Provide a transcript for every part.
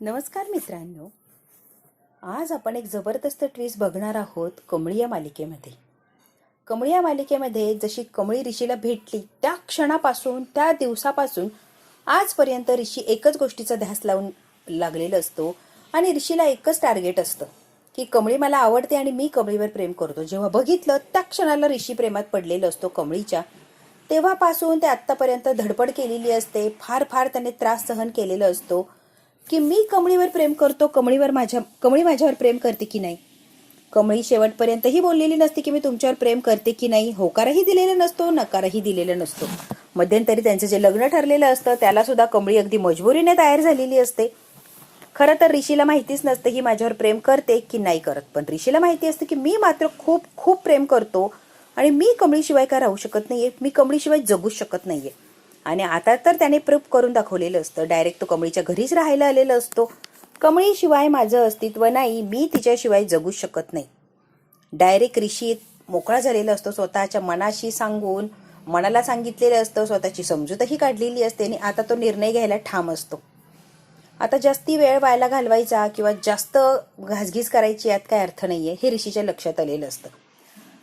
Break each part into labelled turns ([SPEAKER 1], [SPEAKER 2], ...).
[SPEAKER 1] नमस्कार मित्रांनो, आज आपण एक जबरदस्त ट्विस्ट बघणार आहोत कमळी या मालिकेमध्ये. कमळी या मालिकेमध्ये जशी कमळी ऋषीला भेटली त्या क्षणापासून, त्या दिवसापासून आजपर्यंत ऋषी एकच गोष्टीचा ध्यास लावून लागलेला असतो आणि ऋषीला एकच टार्गेट असतं की कमळी मला आवडते आणि मी कमळीवर प्रेम करतो. जेव्हा बघितलं त्या क्षणाला ऋषी प्रेमात पडलेला असतो कमळीच्या. तेव्हापासून ते आत्तापर्यंत धडपड केलेली असते, फार फार त्याने त्रास सहन केलेला असतो की मी कमळीवर प्रेम करतो, कमळी माझ्यावर प्रेम करते की नाही. कमळी शेवटपर्यंतही बोललेली नसते की मी तुमच्यावर प्रेम करते की नाही. होकारही दिलेला नसतो, नकारही दिलेला नसतो. मध्यंतरी त्यांचं जे लग्न ठरलेलं असतं त्याला सुद्धा कमळी अगदी मजबुरीने तयार झालेली असते. खरं तर ऋषीला माहितीच नसतं ही माझ्यावर प्रेम करते की नाही करत, पण ऋषीला माहिती असतं की मी मात्र खूप खूप प्रेम करतो आणि मी कमळीशिवाय काय राहू शकत नाहीये, मी कमळीशिवाय जगूच शकत नाहीये. आणि आता तर त्याने प्रूफ करून दाखवलेलं असतं. डायरेक्ट तो कमळीच्या घरीच राहायला आलेला असतो. कमळीशिवाय माझं अस्तित्व नाही, मी तिच्याशिवाय जगू शकत नाही. डायरेक्ट ऋषी मोकळा झालेला असतो, स्वतःच्या मनाशी सांगून मनाला सांगितलेलं असतं, स्वतःची समजूतही काढलेली असते आणि आता तो निर्णय घ्यायला ठाम असतो. आता जास्ती वेळ व्हायला घालवायचा किंवा जास्त घासघीस करायची यात काय अर्थ नाहीये हे ऋषीच्या लक्षात आलेलं असतं.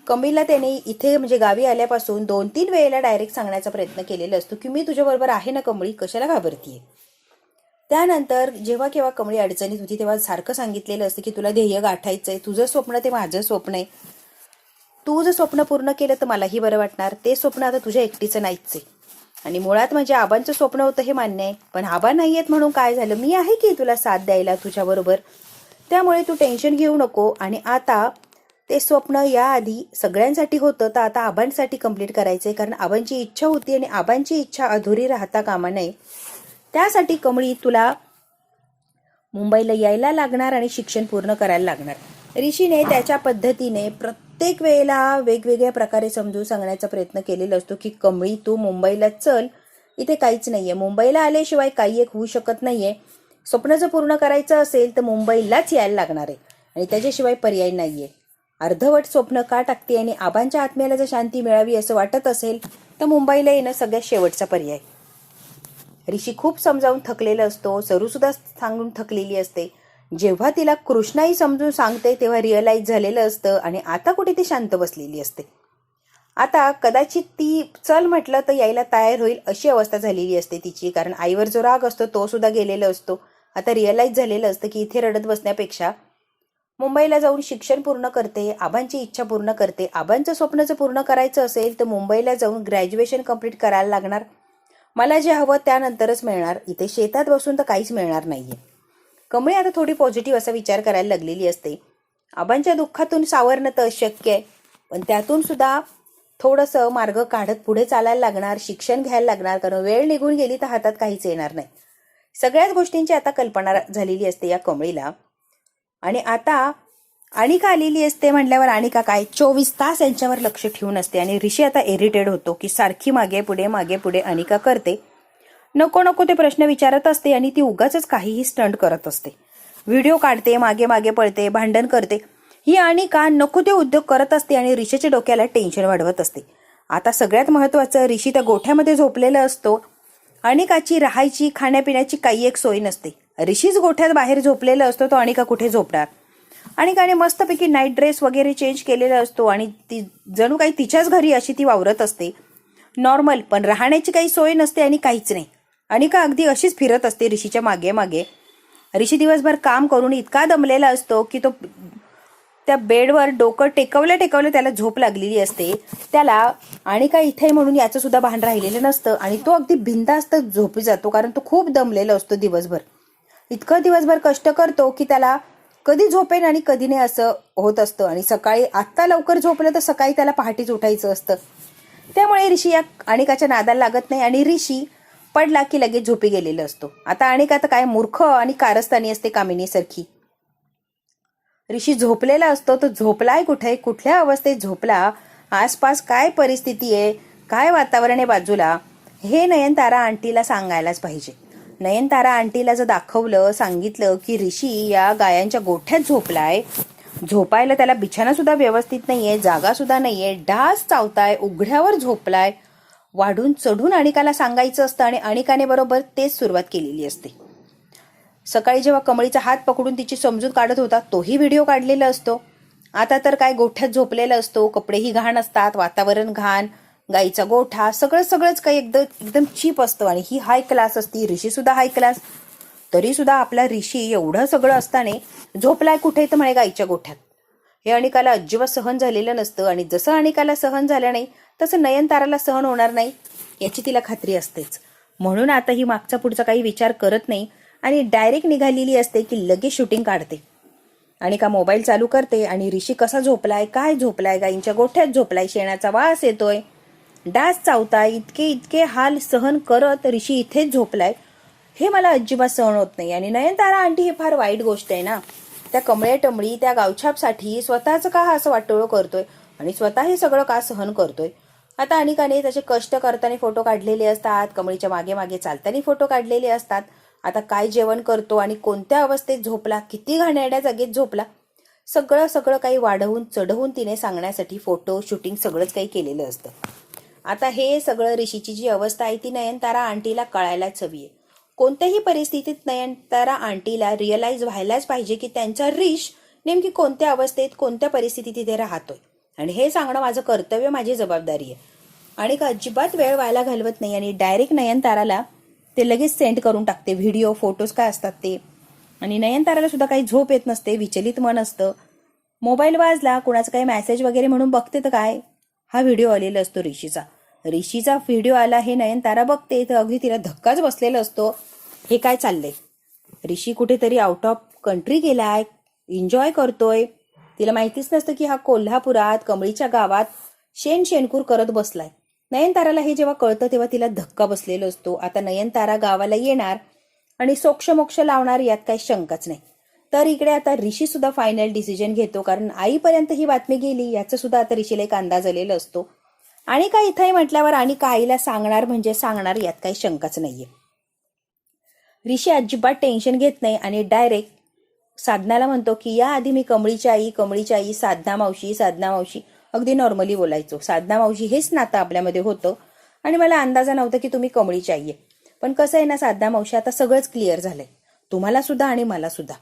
[SPEAKER 1] कमळीला त्याने इथे म्हणजे गावी आल्यापासून 2-3 वेळेला डायरेक्ट सांगण्याचा प्रयत्न केलेला असतो की मी तुझ्याबरोबर आहे ना कमळी, कशाला घाबरतीये. त्यानंतर जेव्हा केव्हा कमळी अडचणीत होती तेव्हा सारखं सांगितलेलं असतं की तुला ध्येय गाठायचंय, तुझं स्वप्न ते माझं स्वप्न आहे, तू जर स्वप्न पूर्ण केलं तर मलाही बरं वाटणार. ते स्वप्न आता तुझ्या एकटीचं नाहीच आहे. आणि मुळात म्हणजे आबांचं स्वप्न होतं हे मान्य आहे, पण आबा नाही आहेत म्हणून काय झालं, मी आहे की तुला साथ द्यायला तुझ्याबरोबर. त्यामुळे तू टेन्शन घेऊ नको. आणि आता ते स्वप्न याआधी सगळ्यांसाठी होतं तर आता आबांसाठी कंप्लीट करायचंय, कारण आबांची इच्छा होती आणि आबांची इच्छा अधुरी राहता कामा नये. त्यासाठी कमळी तुला मुंबईला यायला लागणार आणि शिक्षण पूर्ण करायला लागणार. ऋषीने त्याच्या पद्धतीने प्रत्येक वेळेला वेगवेगळ्या प्रकारे समजून सांगण्याचा प्रयत्न केलेला असतो की कमळी तू मुंबईला चल, इथे काहीच नाहीये, मुंबईला आल्याशिवाय काही एक होऊ शकत नाहीये. स्वप्न जर पूर्ण करायचं असेल तर मुंबईलाच यायला लागणार आहे आणि त्याच्याशिवाय पर्याय नाहीये. अर्धवट स्वप्न का टाकते आणि आबांच्या आत्म्याला जर शांती मिळावी असं वाटत असेल तर मुंबईला येणं सगळ्यात शेवटचा पर्याय. ऋषी खूप समजावून थकलेला असतो, सरू सुद्धा सांगून थकलेली असते. जेव्हा तिला कृष्णाही समजून सांगते तेव्हा रिअलाइज झालेलं असतं आणि आता कुठे ती शांत बसलेली असते. आता कदाचित ती चल म्हटलं तर यायला तयार होईल अशी अवस्था झालेली असते तिची, कारण आईवर जो राग असतो तो सुद्धा गेलेला असतो. आता रिअलाइज झालेलं असतं की इथे रडत बसण्यापेक्षा मुंबईला जाऊन शिक्षण पूर्ण करते, आबांची इच्छा पूर्ण करते. आबांचं स्वप्न जर पूर्ण करायचं असेल तर मुंबईला जाऊन ग्रॅज्युएशन कंप्लीट करायला लागणार. मला जे हवं त्यानंतरच मिळणार, इथे शेतात बसून तर काहीच मिळणार नाहीये. कमळी आता थोडी पॉझिटिव्ह असा विचार करायला लागलेली असते. आबांच्या दुःखातून सावरणं तर अशक्य आहे, पण त्यातून सुद्धा थोडंसं मार्ग काढत पुढे चालायला लागणार, शिक्षण घ्यायला लागणार, कारण वेळ निघून गेली तर हातात काहीच येणार नाही. सगळ्याच गोष्टींची आता कल्पना झालेली असते या कमळीला. आणि आता अनिका आलेली असते म्हटल्यावर अनिका काय 24 तास यांच्यावर लक्ष ठेवून असते आणि ऋषी आता इरिटेड होतो की सारखी मागे पुढे अनिका करते. नको नको ते प्रश्न विचारत असते आणि ती उगाच काहीही स्टंट करत असते. व्हिडिओ काढते, मागे पळते, भांडण करते. ही अनिका नको ते उद्योग करत असते आणि ऋषीच्या डोक्याला टेन्शन वाढवत असते. आता सगळ्यात महत्वाचं, ऋषी त्या गोठ्यामध्ये झोपलेला असतो. अनिकाची राहायची खाण्यापिण्याची काही एक सोय नसते. ऋषीच गोठ्यात बाहेर झोपलेला असतो, तो अनिका कुठे झोपणार. अनिकाने मस्तपैकी नाईट ड्रेस वगैरे चेंज केलेला असतो आणि ती जणू काही तिच्याच घरी अशी ती वावरत असते नॉर्मल, पण राहण्याची काही सोय नसते आणि काहीच नाही. अनिका अगदी अशीच फिरत असते ऋषीच्या मागे मागे. ऋषी दिवसभर काम करून इतका दमलेला असतो की तो त्या बेडवर डोकं टेकवलं त्याला झोप लागलेली असते. त्याला अनिका इथे म्हणून याचं सुद्धा भान राहिलेलं नसतं आणि तो अगदी बिनधास्त झोपी जातो, कारण तो खूप दमलेला असतो दिवसभर. इतकं दिवसभर कष्ट करतो की त्याला कधी झोपेन आणि कधी नाही असं होत असतं. आणि सकाळी आत्ता लवकर झोपलं तर सकाळी त्याला पहाटेच उठायचं असतं. त्यामुळे ऋषी या अनिकाच्या नादाला लागत नाही आणि ऋषी पडला की लगेच झोपी गेलेला असतो. आता अनिका तर काय मूर्ख आणि कारस्थानी असते कामिनीसारखी. ऋषी झोपलेला असतो, तो झोपलाय कुठे, कुठल्या अवस्थेत झोपला, आसपास काय परिस्थिती आहे, काय वातावरण आहे बाजूला, हे नयनतारा आंटीला सांगायलाच पाहिजे. नयनतारा आंटीला जर दाखवलं, सांगितलं की ऋषी या गायांच्या गोठ्यात झोपलाय, झोपायला त्याला बिछाना सुद्धा व्यवस्थित नाहीये, जागा सुद्धा नाहीये, डास चावताय, उघड्यावर झोपलाय, वाढून चढून अनिकाला सांगायचं असतं आणि अनिकाने बरोबर तेच सुरुवात केलेली असते. सकाळी जेव्हा कमळीचा हात पकडून तिची समजूत काढत होता तोही व्हिडिओ काढलेला असतो. आता तर काय गोठ्यात झोपलेला असतो, कपडेही घाण असतात, वातावरण घाण, गाईचा गोठा, सगळंच काही एकदम चीप असतं. आणि ही हाय क्लास असती, ऋषी सुद्धा हाय क्लास. तरी सुद्धा आपला ऋषी एवढं सगळं असताना झोपलाय कुठे तर म्हणे गाईच्या गोठ्यात. हे अनिकाला अजिबात सहन झालेलं नसतं. आणि जसं अनिकाला सहन झालं नाही तसं नयनताराला सहन होणार नाही याची तिला खात्री असतेच. म्हणून आता ही मागचा पुढचा काही विचार करत नाही आणि डायरेक्ट निघालेली असते की लगेच शूटिंग काढते. अनिका मोबाईल चालू करते आणि ऋषी कसा झोपलाय, काय झोपलाय, गाईंच्या गोठ्यात झोपलाय, शेणाचा वास येतोय, डास चावताय, इतके हाल सहन करत ऋषी इथेच झोपलाय, हे मला अजिबात सहन होत नाही. आणि नयनतारा आंटी ही फार वाईट गोष्ट आहे ना. त्या कमळे टमळी त्या गावछापसाठी स्वतःच का असं वाटोळं करतोय आणि स्वतः हे सगळं का सहन करतोय. आता अनिकाने त्याचे कष्ट करताना फोटो काढलेले असतात, कमळीच्या मागे मागे चालताना फोटो काढलेले असतात. आता काय जेवण करतो आणि कोणत्या अवस्थेत झोपला, किती घाणेरड्या जागेत झोपला, सगळं काही वाढवून चढवून तिने सांगण्यासाठी फोटो शूटिंग सगळंच काही केलेलं असतं. आता हे सगळं ऋषीची जी अवस्था आहे ती नयनतारा आंटीला कळायलाच हवी आहे. कोणत्याही परिस्थितीत नयनतारा आंटीला रिअलाइज व्हायलाच पाहिजे की त्यांचा ऋष नेमकी कोणत्या अवस्थेत कोणत्या परिस्थितीत तिथे राहतोय. आणि हे सांगणं माझं कर्तव्य, माझी जबाबदारी आहे. आणि का अजिबात वेळ व्हायला घालवत नाही आणि डायरेक्ट नयनताराला ते लगेच सेंड करून टाकते व्हिडिओ फोटोज काय असतात ते. आणि नयनताराला सुद्धा काही झोप येत नसते, विचलित मन असतं. मोबाईल वाजला, कोणाचा काही मेसेज वगैरे म्हणून बघते तर काय, हा व्हिडिओ आलेला असतो ऋषीचा व्हिडिओ आला. हे नयनतारा बघते तर अगदी तिला धक्काच बसलेला असतो. हे काय चाललंय, ऋषी कुठेतरी आउट ऑफ कंट्री गेलाय, एन्जॉय करतोय. तिला माहितीच नसतं की हा कोल्हापुरात कमळीच्या गावात शेणकूर करत बसलाय. नयनताराला हे जेव्हा कळतं तेव्हा तिला धक्का बसलेला असतो. आता नयनतारा गावाला येणार आणि सोक्ष लावणार यात काही शंकाच नाही. तर इकडे आता ऋषी सुद्धा फायनल डिसिजन घेतो, कारण आईपर्यंत ही बातमी गेली याचा सुद्धा आता ऋषीला एक अंदाज आलेला असतो. आणि काय इथंही म्हटल्यावर आणि आईला सांगणार म्हणजे सांगणार यात काही शंकाच नाहीये. ऋषी अजिबात टेन्शन घेत नाही आणि डायरेक्ट साधनाला म्हणतो की या आधी मी कमळीची आई साधना मावशी अगदी नॉर्मली बोलायचो. साधना मावशी हेच नातं आपल्यामध्ये होतं आणि मला अंदाजा नव्हता की तुम्ही कमळीची आई आहे. पण कसं आहे ना साधना मावशी, आता सगळंच क्लिअर झालंय, तुम्हाला सुद्धा आणि मला सुद्धा.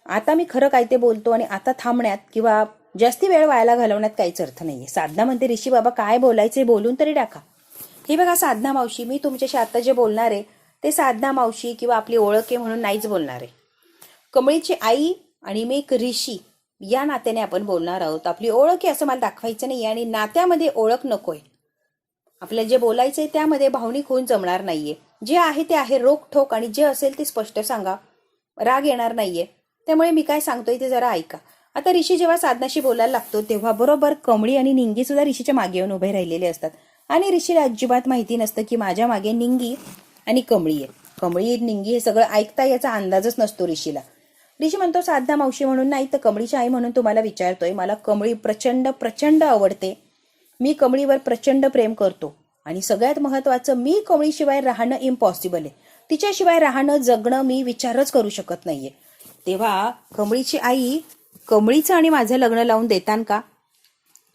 [SPEAKER 1] आता मी खरं काय ते बोलतो आणि आता थांबण्यात किंवा जास्ती वेळ व्हायला घालवण्यात काहीच अर्थ नाहीये. साधना म्हणते ऋषी बाबा काय बोलायचे बोलून तरी टाका. हे बघा साधना मावशी, मी तुमच्याशी आता जे बोलणार आहे ते साधना मावशी किंवा आपली ओळख आहे म्हणून नाहीच बोलणार आहे. कमळीची आई आणि मी एक ऋषी या नात्याने आपण बोलणार आहोत. आपली ओळख आहे असं मला दाखवायचं नाही आणि नात्यामध्ये ओळख नकोय. आपल्याला जे बोलायचंय त्यामध्ये भावनिक होऊन जमणार नाहीये. जे आहे ते आहे, रोखठोक, आणि जे असेल ते स्पष्ट सांगा, राग येणार नाहीये. त्यामुळे मी काय सांगतोय ते जरा ऐका. आता ऋषी जेव्हा साधनाशी बोलायला लागतो तेव्हा बरोबर कमळी आणि निंगी सुद्धा ऋषीच्या मागे येऊन उभे राहिलेले असतात. आणि ऋषीला अजिबात माहिती नसतं की माझ्या मागे निंगी आणि कमळी आहे. कमळी निंगी हे सगळं ऐकता याचा अंदाजच नसतो ऋषीला. ऋषी म्हणतो साधना मावशी म्हणून नाही तर कमळीची आई म्हणून तुम्हाला विचारतोय. मला कमळी प्रचंड आवडते. मी कमळीवर प्रचंड प्रेम करतो आणि सगळ्यात महत्वाचं, मी कमळीशिवाय राहणं इम्पॉसिबल आहे. तिच्याशिवाय राहणं जगणं मी विचारच करू शकत नाहीये. तेव्हा कमळीची आई, कमळीचं आणि माझं लग्न लावून देताल का?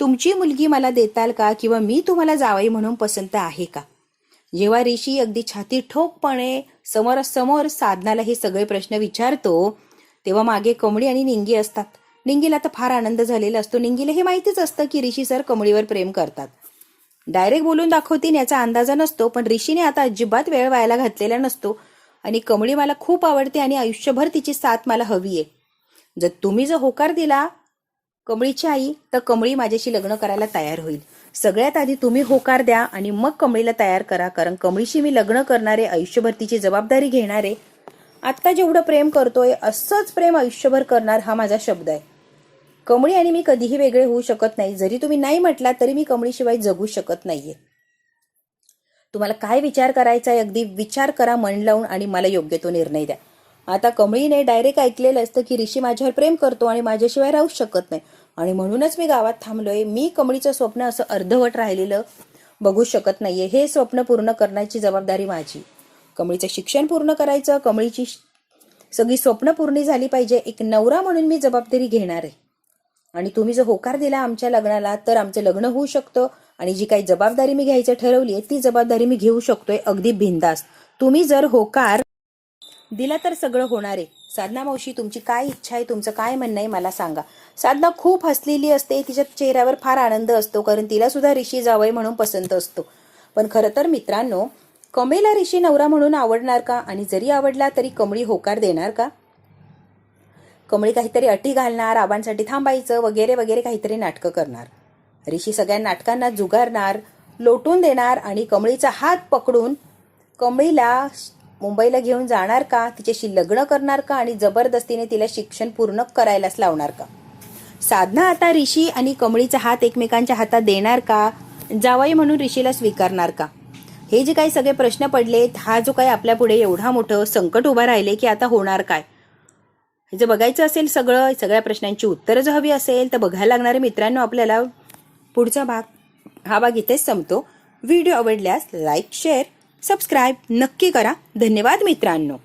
[SPEAKER 1] तुमची मुलगी मला देताल का? किंवा मी तुम्हाला जावई म्हणून पसंत आहे का? जेव्हा ऋषी अगदी छाती ठोकपणे समोरासमोर साधनाला हे सगळे प्रश्न विचारतो तेव्हा मागे कमळी आणि निंगी असतात. निंगीला तर फार आनंद झालेला असतो. निंगीला हे माहितीच असतं की ऋषी सर कमळीवर प्रेम करतात. डायरेक्ट बोलून दाखवतील याचा अंदाजा नसतो, पण ऋषीने आता अजिबात वेळ व्हायला घातलेला नसतो. आणि कमळी मला खूप आवडते आणि आयुष्यभर तिची साथ मला हवी आहे. तुम्ही जर होकार दिला कमळीची आई तर कमळी माझ्याशी लग्न करायला तयार होईल. सगळ्यात आधी तुम्ही होकार द्या आणि मग कमळीला तयार करा, कारण कमळीशी मी लग्न करणारे, आयुष्यभर तिची जबाबदारी घेणारे, आत्ता जेवढं प्रेम करतोय असंच प्रेम आयुष्यभर करणार, हा माझा शब्द आहे. कमळी आणि मी कधीही वेगळे होऊ शकत नाही. जरी तुम्ही नाही म्हटलात तरी मी कमळीशिवाय जगू शकत नाहीये. तुम्हाला काय विचार करायचा आहे अगदी विचार करा मन लावून आणि मला योग्य तो निर्णय द्या. आता कमळीने डायरेक्ट ऐकलेलं असतं की ऋषी माझ्यावर प्रेम करतो आणि माझ्याशिवाय राहू शकत नाही आणि म्हणूनच मी गावात थांबलोय. मी कमळीचं स्वप्न असं अर्धवट राहिलेलं बघू शकत नाहीये. हे स्वप्न पूर्ण करण्याची जबाबदारी माझी. कमळीचं शिक्षण पूर्ण करायचं, कमळीची सगळी स्वप्न पूर्ण झाली पाहिजे. एक नवरा म्हणून मी जबाबदारी घेणार आहे आणि तुम्ही जर होकार दिला आमच्या लग्नाला तर आमचं लग्न होऊ शकतं आणि जी काही जबाबदारी मी घ्यायचं ठरवली आहे ती जबाबदारी मी घेऊ शकतोय अगदी बिनधास्त. तुम्ही जर होकार दिला तर सगळं होणार आहे. साधना मावशी, तुमची काय इच्छा आहे, तुमचं काय म्हणणं आहे मला सांगा. साधना खूप हसलेली असते, तिच्या चेहऱ्यावर फार आनंद असतो, कारण तिला सुद्धा ऋषी जावई म्हणून पसंत असतो. पण खरं तर मित्रांनो, कमळीला ऋषी नवरा म्हणून आवडणार का? आणि जरी आवडला तरी कमळी होकार देणार का? कमळी काहीतरी अटी घालणार, आबांसाठी थांबायचं वगैरे वगैरे काहीतरी नाटकं करणार. ऋषी सगळ्या नाटकांना जुगारणार, लोटून देणार आणि कमळीचा हात पकडून कमळीला मुंबईला घेऊन जाणार का? तिच्याशी लग्न करणार का? आणि जबरदस्तीने तिला शिक्षण पूर्ण करायलाच लावणार का? साधना आता ऋषी आणि कमळीचा हात एकमेकांच्या हातात देणार का? जावई म्हणून ऋषीला स्वीकारणार का? हे जे काही सगळे प्रश्न पडलेत, हा जो काही आपल्या पुढे एवढा मोठं संकट उभा राहिले की आता होणार काय, हे जर बघायचं असेल, सगळ्या प्रश्नांची उत्तरं जर हवी असेल तर बघायला लागणारे मित्रांनो आपल्याला पुढचा भाग. हा भाग इथेच संपतो. व्हिडिओ आवडल्यास लाईक, शेअर, सबस्क्राईब नक्की करा. धन्यवाद मित्रांनो.